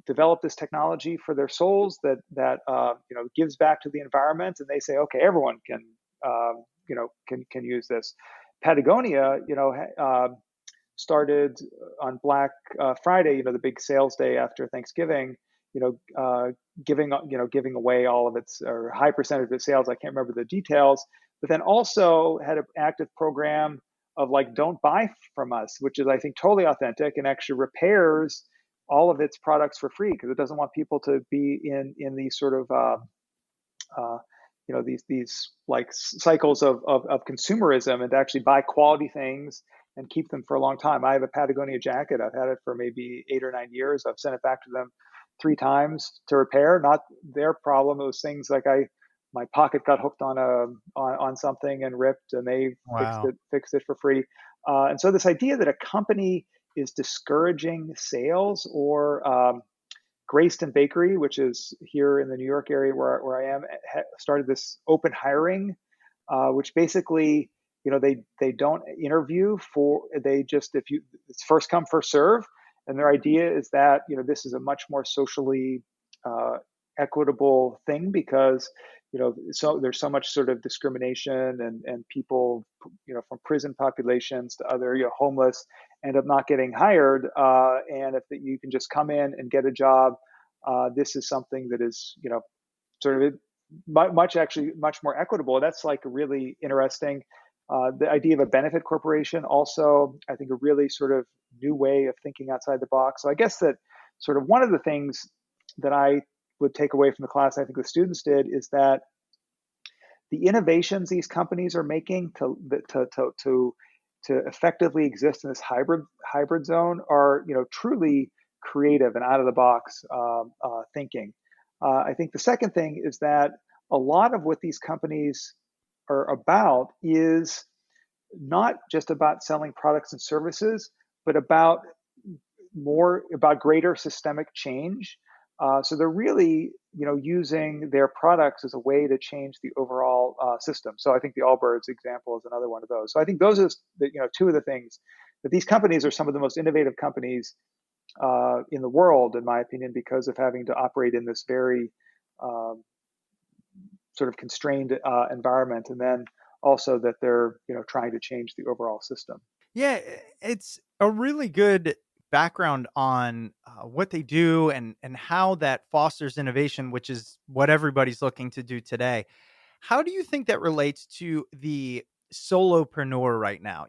F: develop this technology for their souls that gives back to the environment, and they say, okay, everyone can can use this. Patagonia, started on Black Friday, the big sales day after Thanksgiving, giving away all of its, or a high percentage of its sales. I can't remember the details, but then also had an active program of like, don't buy from us, which is, I think, totally authentic, and actually repairs all of its products for free, because it doesn't want people to be in these sort of uh, these like cycles of consumerism, and to actually buy quality things and keep them for a long time. I have a Patagonia jacket. I've had it for maybe 8 or 9 years. I've sent it back to them 3 times to repair. Not their problem. It was things like my pocket got hooked on something and ripped, and they
A: Wow.
F: fixed it for free. And so this idea that a company is discouraging sales, or Grayston Bakery, which is here in the New York area where I am, started this open hiring, which basically, they don't interview for, they just, if you, it's first come, first serve. And their idea is that, this is a much more socially uh, equitable thing, because, so there's so much sort of discrimination, and people, from prison populations to other, homeless, end up not getting hired. And if you can just come in and get a job, this is something that is, sort of much more equitable. That's like really interesting. The idea of a benefit corporation, also, I think a really sort of new way of thinking outside the box. So I guess that sort of one of the things that I would take away from the class, I think the students did, is that the innovations these companies are making to effectively exist in this hybrid zone are, truly creative and out of the box thinking. I think the second thing is that a lot of what these companies are about is not just about selling products and services, but about greater systemic change. So they're really, using their products as a way to change the overall system. So I think the Allbirds example is another one of those. So I think those are two of the things that these companies are some of the most innovative companies in the world, in my opinion, because of having to operate in this very sort of constrained environment, and then also that they're trying to change the overall system.
A: Yeah, it's a really good background on what they do and how that fosters innovation, which is what everybody's looking to do today. How do you think that relates to the solopreneur right now?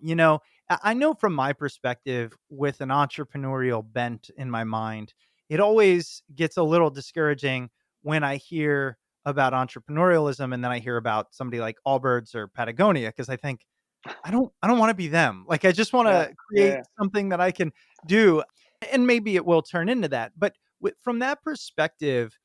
A: I know from my perspective, with an entrepreneurial bent in my mind, it always gets a little discouraging when I hear about entrepreneurialism and then I hear about somebody like Allbirds or Patagonia, because I think I don't want to be them. Like, I just want
F: Yeah,
A: to create
F: yeah.
A: something that I can do, and maybe it will turn into that. But from that perspective,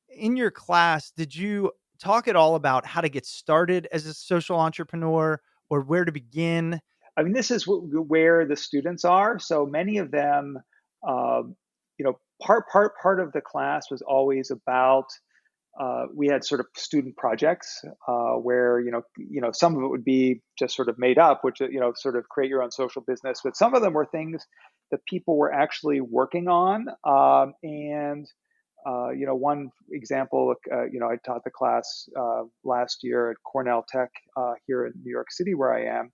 A: in your class, did you talk at all about how to get started as a social entrepreneur or where to begin?
F: I mean, this is where the students are. So many of them, part of the class was always about. We had sort of student projects where some of it would be just sort of made up, which sort of create your own social business. But some of them were things that people were actually working on. And one example, I taught the class last year at Cornell Tech here in New York City, where I am.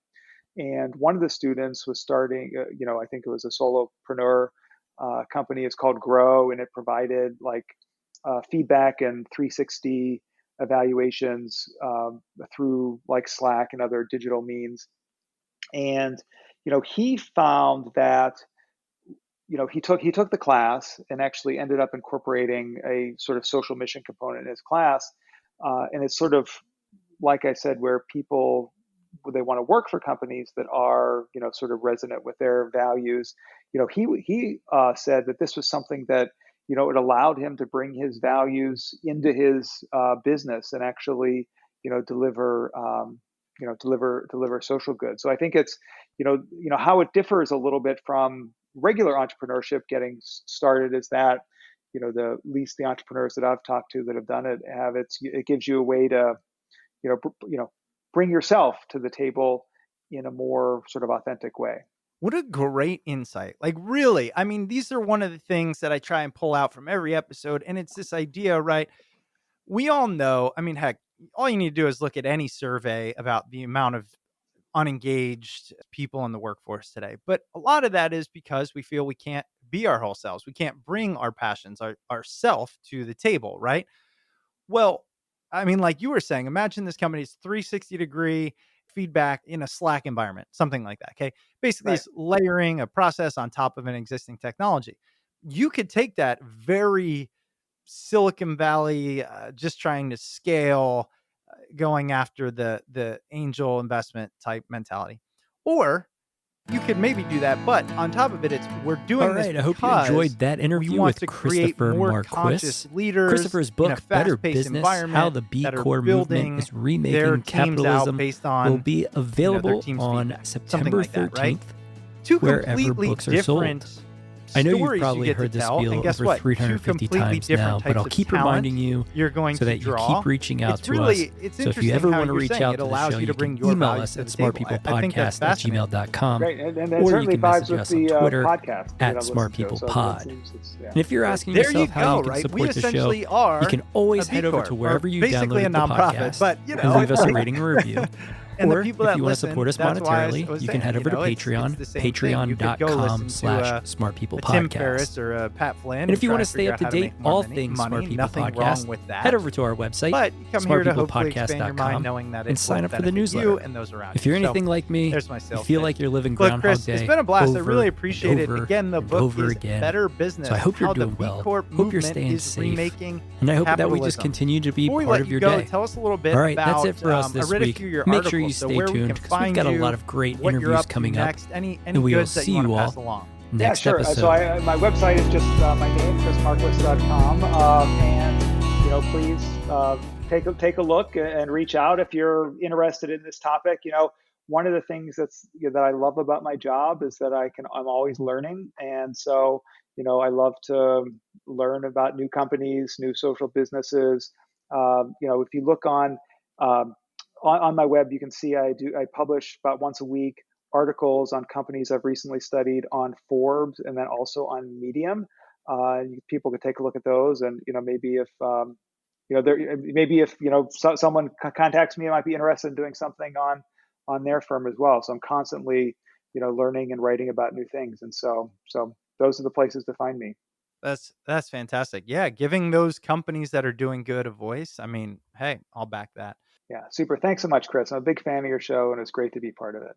F: And one of the students was starting, I think it was a solopreneur company. It's called Grow, and it provided like feedback and 360 evaluations through like Slack and other digital means. And he found that he took the class and actually ended up incorporating a sort of social mission component in his class. And it's sort of, like I said, where people, they want to work for companies that are sort of resonant with their values. He said that this was something that it allowed him to bring his values into his business and actually deliver social good. So I think it's how it differs a little bit from regular entrepreneurship getting started is that at least the entrepreneurs that I've talked to that have done it it gives you a way to bring yourself to the table in a more sort of authentic way.
A: What a great insight. Like, really, I mean, these are one of the things that I try and pull out from every episode. And it's this idea, right? We all know, I mean, heck, all you need to do is look at any survey about the amount of unengaged people in the workforce today. But a lot of that is because we feel we can't be our whole selves. We can't bring our passions, our self to the table, right? Well, I mean, like you were saying, imagine this company's 360-degree feedback in a Slack environment, something like that. Okay. Basically,
F: Right.
A: it's layering a process on top of an existing technology. You could take that very Silicon Valley, just trying to scale, going after the angel investment type mentality. Or you could maybe do that, but on top of it, we're doing
B: All right,
A: this
B: I hope you
A: because
B: enjoyed that
A: we
B: interview
A: want
B: with
A: to create
B: Christopher
A: more
B: Marquis.
A: conscious leaders.
B: Christopher's
A: in a
B: book, Better
A: fast-paced
B: Business,
A: environment
B: How the B
A: that are
B: Corp
A: building
B: Movement is
A: their
B: Remaking
A: teams out
B: Capitalism,
A: based on
B: will be
A: their
B: available
A: team's
B: on
A: feedback, something
B: September
A: like that,
B: 13th,
A: right? Two
B: wherever
A: completely
B: books are
A: different
B: sold. I know you've
A: stories
B: probably
A: you get
B: heard
A: to
B: this
A: tell,
B: spiel
A: and guess
B: over
A: what?
B: 350
A: Two completely
B: times
A: different
B: now,
A: types
B: but I'll
A: of
B: keep
A: talent
B: reminding you
A: you're going
B: so
A: to
B: that you
A: draw.
B: keep reaching out
A: It's
B: to
A: really,
B: us.
A: it's
B: So if you
A: interesting
B: ever
A: how
B: want to
A: you're
B: reach
A: saying
B: out
A: it
B: to the
A: allows
B: show,
A: you to
B: you
A: bring
B: can
A: your
B: email
A: values
B: us
A: to
B: at
A: the table. I think that's fascinating.
B: smartpeoplepodcast@gmail.com,
F: Great, and that
B: or you
F: certainly
B: can
F: vibes
B: message
F: with
B: us on
F: the
B: Twitter
F: podcast that
B: at
F: I've listened to. So
B: smartpeoplepod.
F: it seems
B: And if you're
F: great.
B: asking
A: There you
B: yourself how
A: go,
B: you can
A: right? We
B: support the show,
A: essentially are
B: you can always
A: a B
B: head over
A: Corp,
B: to
A: or
B: wherever you
A: basically
B: downloaded
A: a
B: the
A: nonprofit,
B: podcast
A: but
B: and leave us a rating and review.
A: And the
B: Or
A: people
B: if
A: that
B: you want to
A: listen,
B: support us
A: that's why I
B: monetarily,
A: was
B: you
A: saying,
B: can head over to
A: it's
B: Patreon,
A: the same thing. You could go listen to
B: patreon.com/smartpeoplepodcast.
A: Tim Ferriss or Pat Flynn.
B: And if you
A: try
B: want to
A: to
B: stay
A: figure
B: up
A: out
B: to
A: how to
B: date
A: make more
B: all
A: money,
B: things Smart People
A: nothing
B: Podcast,
A: wrong with that.
B: head over to our website,
A: But you come here to hopefully expand your mind
B: smartpeoplepodcast.com,
A: knowing that
B: and
A: it
B: sign
A: will
B: up for the
A: benefit
B: newsletter.
A: you and those around
B: If you're
A: you.
B: anything like me,
A: there's my
B: you
A: sales
B: feel
A: pitch.
B: like you're living
A: Look,
B: Groundhog
A: Chris,
B: Day.
A: it's been a blast. I
B: over
A: really appreciate
B: and
A: it.
B: over
A: Again, the
B: and
A: book
B: over
A: is
B: again.
A: Better Business.
B: So I hope you're
A: how
B: doing
A: the B
B: well.
A: Corp
B: Hope you're
A: movement
B: staying
A: is
B: safe.
A: remaking
B: And I hope that we just
A: capitalism.
B: continue to be
A: Before we
B: part
A: let
B: of
A: you
B: your
A: go,
B: day.
A: tell us a little bit
B: All right,
A: about.
B: that's it for us
A: I
B: this
A: read
B: week.
A: a few of your
B: Make
A: articles,
B: sure you
A: so
B: stay
A: where we
B: tuned
A: can
B: because we've
A: find
B: got a
A: you,
B: lot of great
A: what you're
B: interviews
A: up to
B: coming up.
A: next. Any
B: And we will
A: goods that
B: see
A: you want
B: you
A: to pass
B: all
A: along.
B: next
F: sure.
B: episode.
F: So my website is just my name, chrismarquis.com, and please take a look and reach out if you're interested in this topic. One of the things that I love about my job is that I'm always learning, and so I love to learn about new companies, new social businesses. If you look on my web, you can see I publish about once a week articles on companies I've recently studied on Forbes and then also on Medium. People could take a look at those, and maybe if someone contacts me, I might be interested in doing something on their firm as well. So I'm constantly learning and writing about new things, and so those are the places to find me.
A: That's fantastic. Yeah, giving those companies that are doing good a voice. I mean, hey, I'll back that.
F: Yeah, super. Thanks so much, Chris. I'm a big fan of your show, and it's great to be part of it.